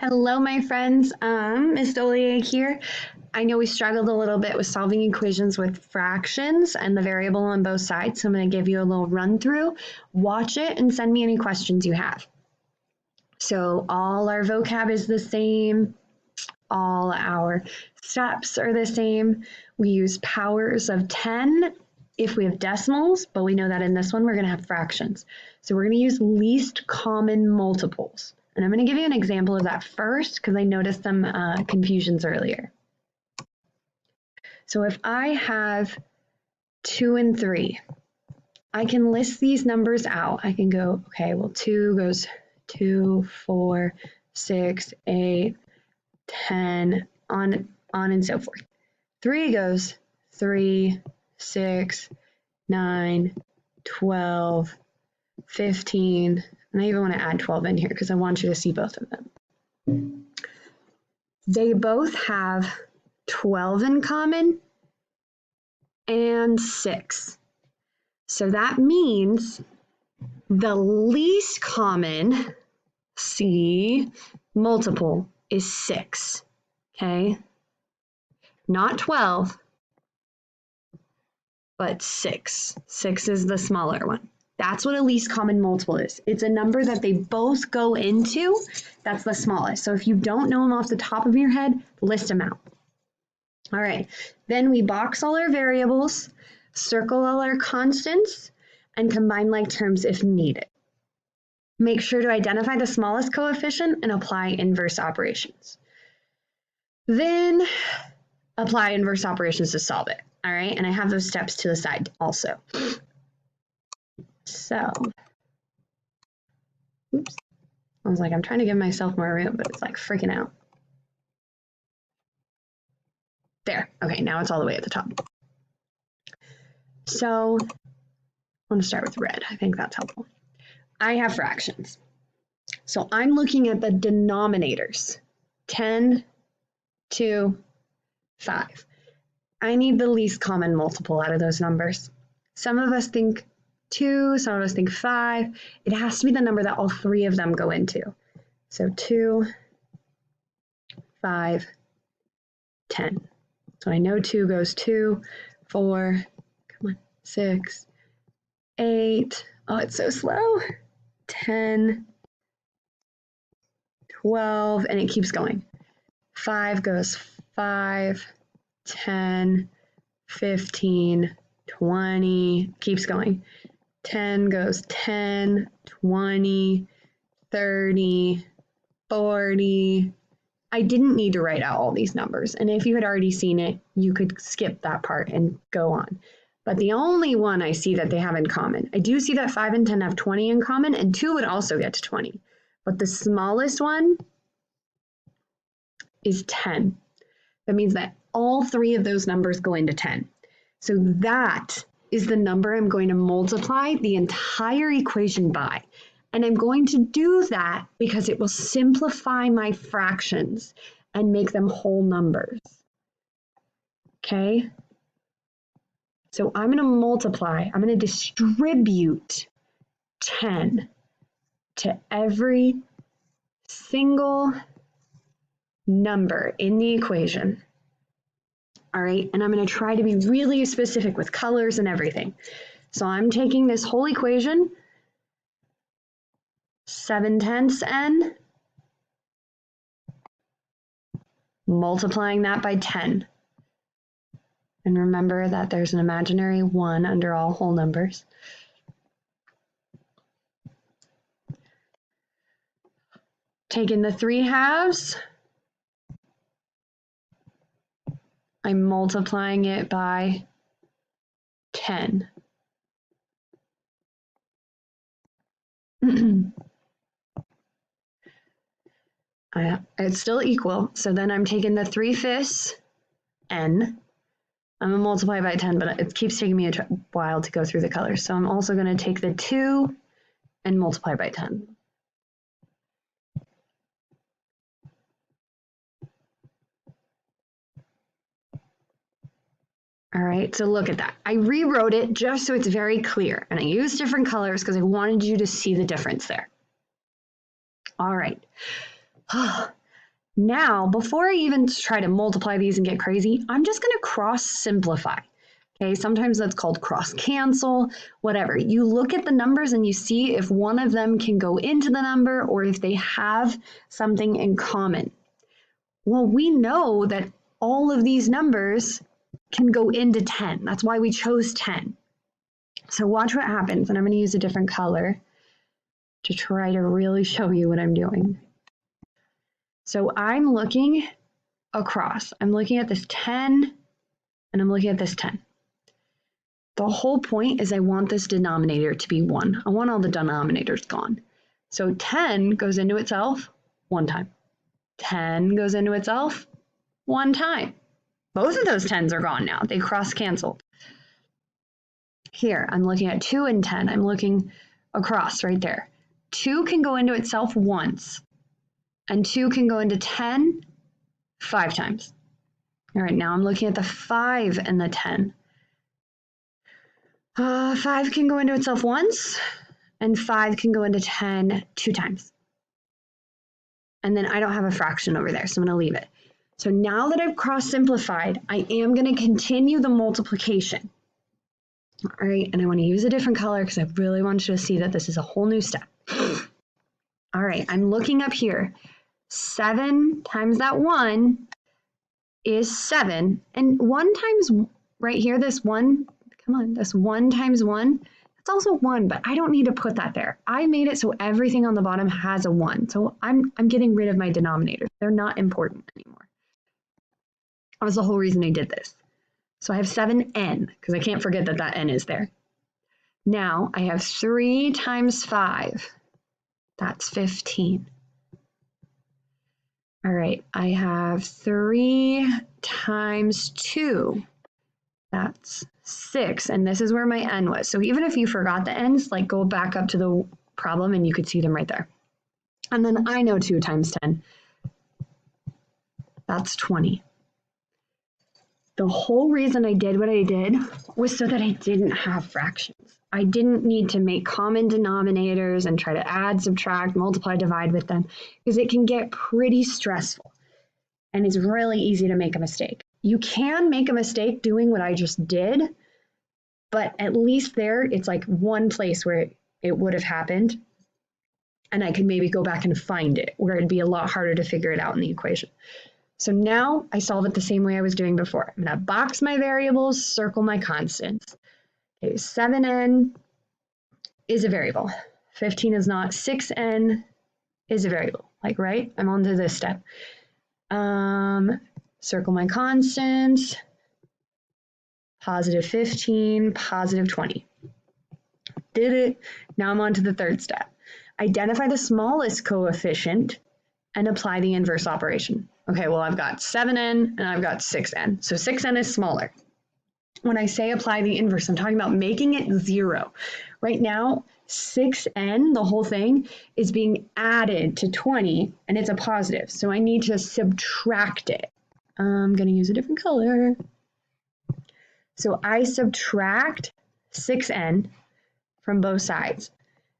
Hello, my friends. Miss Dolier here. I know we struggled a little bit with solving equations with fractions and the variable on both sides, so I'm going to give you a little run through. Watch it and send me any questions you have. So all our vocab is the same. All our steps are the same. We use powers of 10 if we have decimals, but we know that in this one we're going to have fractions. So we're going to use least common multiples. And I'm going to give you an example of that first because I noticed some confusions earlier. So if I have 2 and 3, I can list these numbers out. I can go, okay, well, 2 goes 2, 4, 6, 8, 10, on and so forth. 3 goes 3, 6, 9, 12, 15, and I even want to add 12 in here because I want you to see both of them. They both have 12 in common and 6. So that means the least common multiple is 6, okay? Not 12, but 6. 6 is the smaller one. That's what a least common multiple is. It's a number that they both go into. That's the smallest. So if you don't know them off the top of your head, list them out. All right, then we box all our variables, circle all our constants, and combine like terms if needed. Make sure to identify the smallest coefficient and apply inverse operations. Then apply inverse operations to solve it. All right, and I have those steps to the side also. So, oops, I was like, I'm trying to give myself more room, but it's like freaking out. There, okay, now it's all the way at the top. So, I want to start with red. I think that's helpful. I have fractions. So I'm looking at the denominators, 10, 2, 5. I need the least common multiple out of those numbers. Some of us think 2, some of us think 5. It has to be the number that all three of them go into. So 2, 5, 10. So I know 2 goes 2, 4, come on, 6, 8. Oh, it's so slow. 10, 12, and it keeps going. 5 goes 5, 10, 15, 20, keeps going. 10 goes 10, 20, 30, 40. I didn't need to write out all these numbers. And if you had already seen it, you could skip that part and go on. But the only one I see that they have in common, I do see that 5 and 10 have 20 in common, and 2 would also get to 20. But the smallest one is 10. That means that all three of those numbers go into 10. So that is the number I'm going to multiply the entire equation by. And I'm going to do that because it will simplify my fractions and make them whole numbers. Okay? So I'm going to multiply, I'm going to distribute 10 to every single number in the equation. All right, and I'm going to try to be really specific with colors and everything. So I'm taking this whole equation, 7/10 n, multiplying that by 10. And remember that there's an imaginary 1 under all whole numbers. Taking the 3 halves, I'm multiplying it by 10. It's still equal, so then I'm taking the 3/5 n. I'm going to multiply by 10, but it keeps taking me a while to go through the colors. So I'm also going to take the 2 and multiply by 10. All right, so look at that. I rewrote it just so it's very clear, and I used different colors because I wanted you to see the difference there. All right. Now, before I even try to multiply these and get crazy, I'm just going to cross simplify. Okay, sometimes that's called cross cancel, whatever. You look at the numbers and you see if one of them can go into the number or if they have something in common. Well, we know that all of these numbers can go into 10. That's why we chose 10. So watch what happens, and I'm going to use a different color to try to really show you what I'm doing. So I'm looking across. I'm looking at this 10, and I'm looking at this 10. The whole point is I want this denominator to be 1. I want all the denominators gone. So 10 goes into itself 1 time. 10 goes into itself 1 time. Both of those 10s are gone now. They cross-canceled. Here, I'm looking at 2 and 10. I'm looking across right there. 2 can go into itself once, and 2 can go into 10 5 times. All right, now I'm looking at the 5 and the 10. 5 can go into itself once, and 5 can go into 10 2 times. And then I don't have a fraction over there, so I'm going to leave it. So now that I've cross-simplified, I am going to continue the multiplication. All right, and I want to use a different color because I really want you to see that this is a whole new step. All right, I'm looking up here. 7 times that 1 is 7. And 1 times, right here, this 1, come on, this 1 times 1, it's also 1, but I don't need to put that there. I made it so everything on the bottom has a 1. So I'm getting rid of my denominators. They're not important anymore. That was the whole reason I did this. So I have 7n, because I can't forget that that n is there. Now I have 3 times 5. That's 15. All right, I have 3 times 2. That's 6, and this is where my n was. So even if you forgot the n's, like go back up to the problem and you could see them right there. And then I know 2 times 10. That's 20. The whole reason I did what I did was so that I didn't have fractions. I didn't need to make common denominators and try to add, subtract, multiply, divide with them, because it can get pretty stressful and it's really easy to make a mistake. You can make a mistake doing what I just did, but at least there it's like one place where it would have happened and I could maybe go back and find it, where it'd be a lot harder to figure it out in the equation. So now I solve it the same way I was doing before. I'm going to box my variables, circle my constants. Okay, 7n is a variable. 15 is not. 6n is a variable. Like, right? I'm on to this step. Circle my constants. Positive 15, positive 20. Did it. Now I'm on to the third step. Identify the smallest coefficient and apply the inverse operation. Okay, well, I've got 7n and I've got 6n. So 6n is smaller. When I say apply the inverse, I'm talking about making it 0. Right now, 6n, the whole thing, is being added to 20, and it's a positive. So I need to subtract it. I'm going to use a different color. So I subtract 6n from both sides.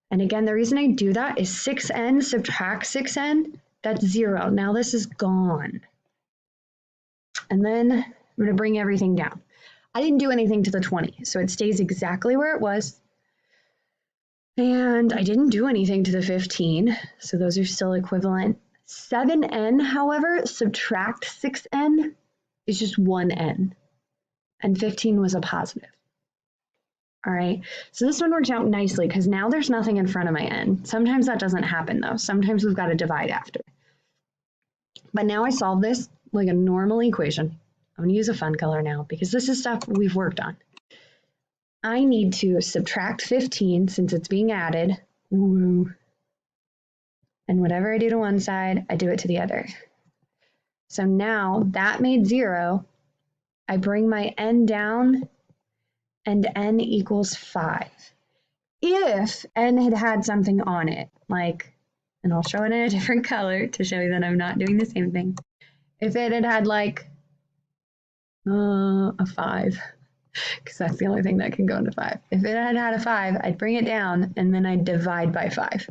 And again, the reason I do that is 6n subtract 6n, that's 0. Now this is gone. And then I'm going to bring everything down. I didn't do anything to the 20, so it stays exactly where it was. And I didn't do anything to the 15, so those are still equivalent. 7n, however, subtract 6n is just 1n, and 15 was a positive. All right, so this one worked out nicely because now there's nothing in front of my n. Sometimes that doesn't happen though. Sometimes we've got to divide after. But now I solve this like a normal equation. I'm gonna use a fun color now because this is stuff we've worked on. I need to subtract 15 since it's being added. Woo. And whatever I do to one side, I do it to the other. So now that made 0. I bring my n down and n equals 5. If n had had something on it, like, and I'll show it in a different color to show you that I'm not doing the same thing. If it had had like a 5, because that's the only thing that can go into 5. If it had had a 5, I'd bring it down and then I'd divide by 5.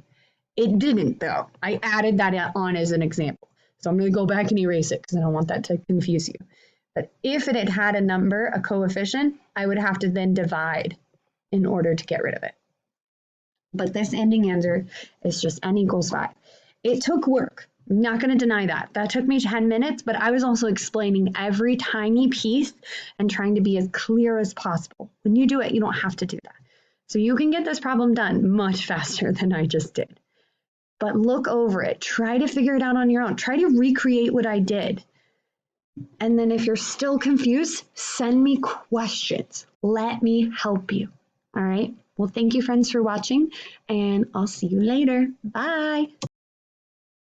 It didn't though. I added that on as an example. So I'm going to go back and erase it because I don't want that to confuse you. But if it had had a number, a coefficient, I would have to then divide in order to get rid of it. But this ending answer is just n equals 5. It took work. I'm not going to deny that. That took me 10 minutes, but I was also explaining every tiny piece and trying to be as clear as possible. When you do it, you don't have to do that. So you can get this problem done much faster than I just did. But look over it. Try to figure it out on your own. Try to recreate what I did. And then if you're still confused, send me questions. Let me help you. All right? Well, thank you, friends, for watching, and I'll see you later. Bye.